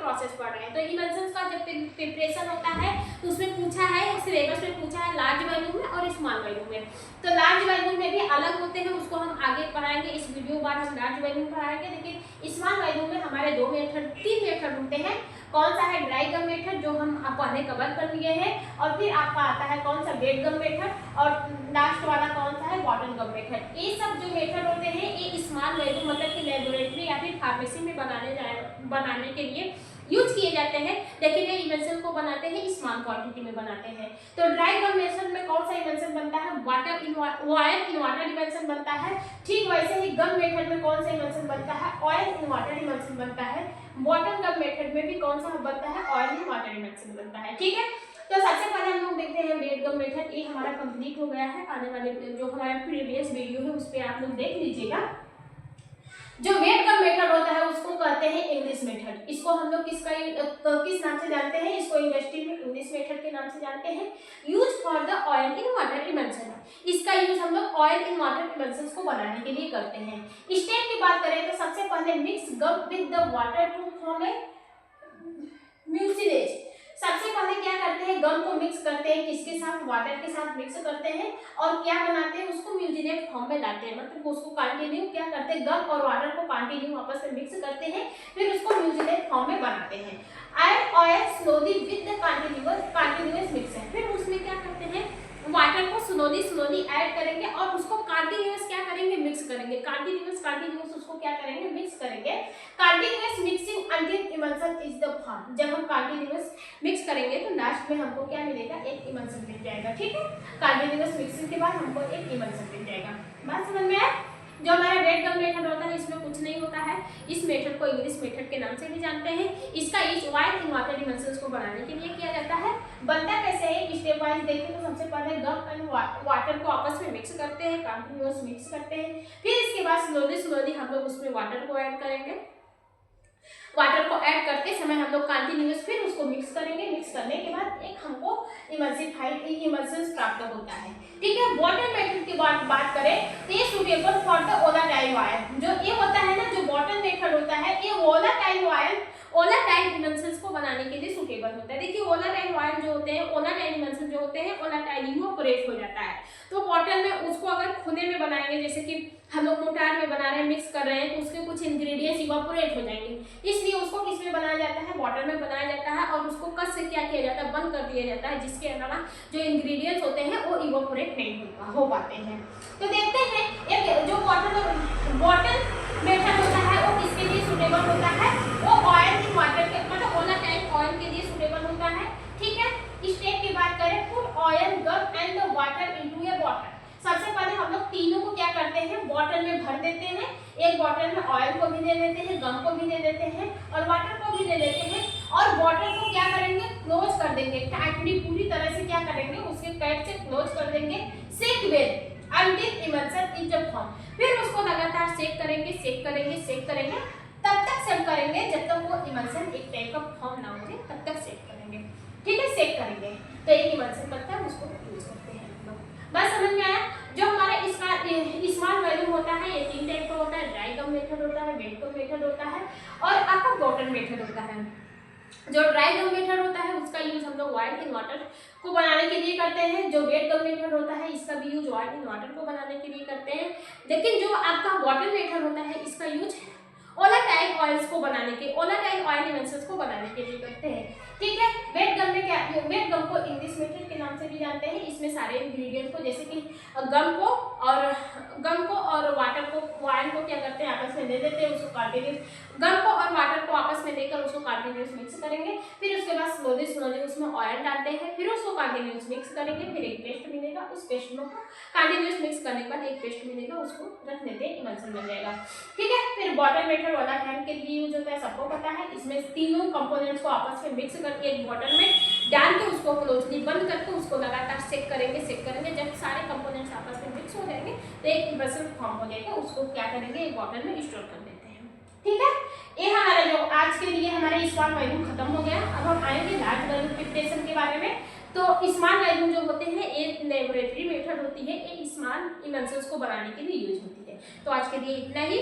Process पढ़ रहे हैं। तो इमल्शंस का जब प्रिपरेशन होता है तो उसमें पूछा है, सिलेबस में पूछा है लार्ज वॉल्यूम में और स्मॉल वॉल्यूम में। तो लार्ज वॉल्यूम में भी अलग होते हैं, उसको हम आगे पढ़ाएंगे, इस वीडियो बाद हम लार्ज वॉल्यूम पढ़ाएंगे। लेकिन स्मॉल वॉल्यूम में हमारे तीन मेथड होते हैं। कौन सा है? ड्राई गम मेथड, जो हम पहले कवर कर लिए हैं, और फिर आपका आता है कौन सा? वेट गम मेथड, और लास्ट वाला कौन सा है? Bottle gum method. ये सब जो मेथड होते हैं ये स्मॉल वॉल्यूम मतलब कि लेबोरेटरी या फिर फार्मेसी में बनाने के लिए यूज किए जाते हैं, लेकिन ये इमल्शन को बनाते हैं स्मॉल क्वांटिटी में बनाते हैं। तो ड्राई गम मेथड में कौन सा इमल्शन बनता है? वाटर इन वाटर इमल्शन बनता है। ठीक वैसे ही गम मेथड में कौन सा इमल्शन बनता है? ऑयल इन वाटर इमल्शन बनता है। बॉटल गम मेथड में भी कौन सा बनता है? ऑयल इन वाटर इमल्शन बनता है। ठीक है, तो सबसे पहले हम लोग देखते हैं वेट गम मेथड। ये हमारा कंप्लीट हो गया है, आने वाले जो हमारा प्रीवियस वीडियो है उस पर आप लोग देख लीजिएगा। जो वेट गम मेथड होता है उसको कहते हैं इंग्लिश मेथड। इसको हम लोग किस नाम से जानते हैं? इसको इंडस्ट्री में इंग्लिश मेथड के नाम से जानते हैं। Use for the oil in water emulsion, इसका यूज हम लोग ऑयल इन वाटर इमल्शन को बनाने के लिए करते हैं। स्टेप की बात करें तो सबसे पहले mix gum with the water to form a mucilage. सबसे पहले क्या करते हैं? गम को मिक्स करते हैं, किसके साथ? वाटर के साथ मिक्स करते हैं, और क्या बनाते हैं? उसको म्यूजिनेट फॉर्म में लाते हैं, मतलब उसको कंटिन्यू क्या करते हैं? गम और वाटर को कंटिन्यू आपस में मिक्स करते हैं, फिर उसको म्यूजिनेट फॉर्म में बनाते हैं। Add oil slowly with the continuous mixer. फिर उसमें क्या करते हैं? वाटर को स्लोली ऐड करेंगे और उसको कंटिन्यूअस क्या करेंगे? मिक्स करेंगे। कंटिन्यूअस उसको क्या करेंगे? मिक्स करेंगे। Continuous mixing until emulsion is the form. जब हम कंटिन्यूअस मिक्स करेंगे तो लास्ट में हमको क्या मिलेगा? एक इमल्शन मिल जाएगा। ठीक है, कंटिन्यूअस मिक्सिंग के बाद हमको एक इमल्शन मिल जाएगा। बात समझ में आया? जो हमारा वेट गम मेथड होता है इसमें कुछ नहीं होता है। इस मेथड को इंग्लिश मेथड के नाम से भी जानते हैं। इसका use oil in water emulsions को बनाने के लिए किया जाता है। बनता कैसे है? स्टेप वाइज देखें तो सबसे पहले गम एंड वाटर को आपस में मिक्स करते हैं, कंटिन्यूअस मिक्स करते हैं, फिर इसके बाद स्लोली हम लोग उसमें वाटर को ऐड करेंगे। वाटर को ऐड करते समय हम लोग कंटिन्यूअस फिर उसको मिक्स करेंगे। मिक्स करने के बाद एक हमको इमल्शन प्राप्त होता है। ठीक है, बॉटल मेथड की बात करें तो ये suitable for the volatile oil. जो ये होता है ना, जो बॉटल मेथड होता है, ये वोलेटाइल इमल्शंस को बनाने के लिए सुटेबल होता है। देखिए वोलेटाइल ऑयल जो होते हैं, वोलेटाइल इमल्शन जो होते हैं, वोलेटाइल इवोपोरेट हो जाता है। तो बॉटल में उसको अगर खुले में बनाएंगे, जैसे कि हम लोग मोटार में बना रहे हैं, मिक्स कर रहे हैं, तो उसके कुछ इंग्रेडिएंट्स इवोपोरेट हो जाएंगे। इसलिए उसको किस में बनाया जाता है? बॉटल में बनाया जाता है, और उसको कस से क्या किया जाता है? बंद कर दिया जाता है, जिसके अलावा जो इंग्रेडिएंट्स होते हैं वो इवोपोरेट नहीं हो पाते हैं। तो देखते हैं एक जो बॉटल मेथड होता है वो किसके लिए सुटेबल होता है? वो ऑयल इन वाटर के मतलब वोलेटाइल ऑयल के लिए सुटेबल होता है। ठीक है, स्टेप की बात करें, put oil gum and the water into a bottle. सबसे पहले हम लोग तीनों को क्या करते हैं? बॉटल में भर देते हैं। एक बॉटल में ऑयल को भी दे देते हैं, गम को भी दे देते हैं, और वाटर को भी दे देते हैं, और बॉटल को क्या करेंगे? क्लोज कर देंगे टाइटली, पूरी तरह से क्या करेंगे? उसके कैप से क्लोज कर देंगे। Shake well until emulsion is form. फिर उसको लगातार सेक करेंगे, तब तक सेक करेंगे जब तक वो इमल्शन एक टाइप का फॉर्म ना हो जाए, तब तक सेक करेंगे। ठीक है, सेक करेंगे तो एक इमल्शन बनता है, उसको यूज करते हैं हम लोग। बस समझ में आया? जो हमारा इसका स्मॉल वॉल्यूम होता है ये तीन टाइप का होता है। ड्राई गम मेथड होता है, वेट गम मेथड होता है, और आपका बॉटल मेथड होता है। जो ड्राई गम मेथड होता है उसका यूज हम लोग ऑयल इन वाटर को बनाने के लिए करते हैं। जो वेट गम मेथड होता है इसका भी यूज ऑयल इन वाटर को बनाने के लिए करते हैं। लेकिन जो आपका बॉटल मेथड होता है इसका यूज वोलेटाइल ऑयल्स को बनाने के वोलेटाइल ऑयल इमल्शंस को बनाने के लिए करते हैं। ठीक है, वेट गम में क्या? वेट गम को इंग्लिश मेथड के नाम से भी जानते हैं। इसमें सारे इंग्रेडिएंट्स को, जैसे कि गम को और वाटर को, ऑयल को क्या करते हैं? आपस में ले लेते हैं, उसको कंटिन्यूअस गम को और वाटर को आपस में लेकर उसको कंटिन्यूअस मिक्स करेंगे। फिर उसके बाद स्लोली उसमें ऑयल डालते हैं, फिर उसको कंटिन्यूअस मिक्स करेंगे, फिर एक पेस्ट मिलेगा। उस पेस्ट में कंटिन्यूअस मिक्स करने के बाद एक पेस्ट मिलेगा, उसको रख देते हैं, इमल्शन बन जाएगा। ठीक है, फिर बॉटल मेथड वाला टाइम के लिए यूज होता है, सबको पता है। इसमें तीनों कंपोनेंट्स को आपस में मिक्स करके एक बॉटल में डाल के उसको क्लोजली बंद करके उसको लगातार सेक करेंगे। जब सारे कंपोनेंट्स आपस में मिक्स हो जाएंगे तो एक इमल्शन फॉर्म हो जाएगा, उसको क्या करेंगे? एक बॉटल में स्टोर कर देते हैं। ठीक है, ये हमारा जो आज के लिए हमारे स्मॉल वॉल्यूम खत्म हो गया। अब हम आएंगे लार्ज वॉल्यूम प्रिपरेशन के बारे में। तो स्मॉल वॉल्यूम जो होते हैं एक लेबोरेटरी मेथड होती है, एक स्मॉल इमल्शंस को बनाने के लिए यूज होती है। तो आज के लिए इतना ही।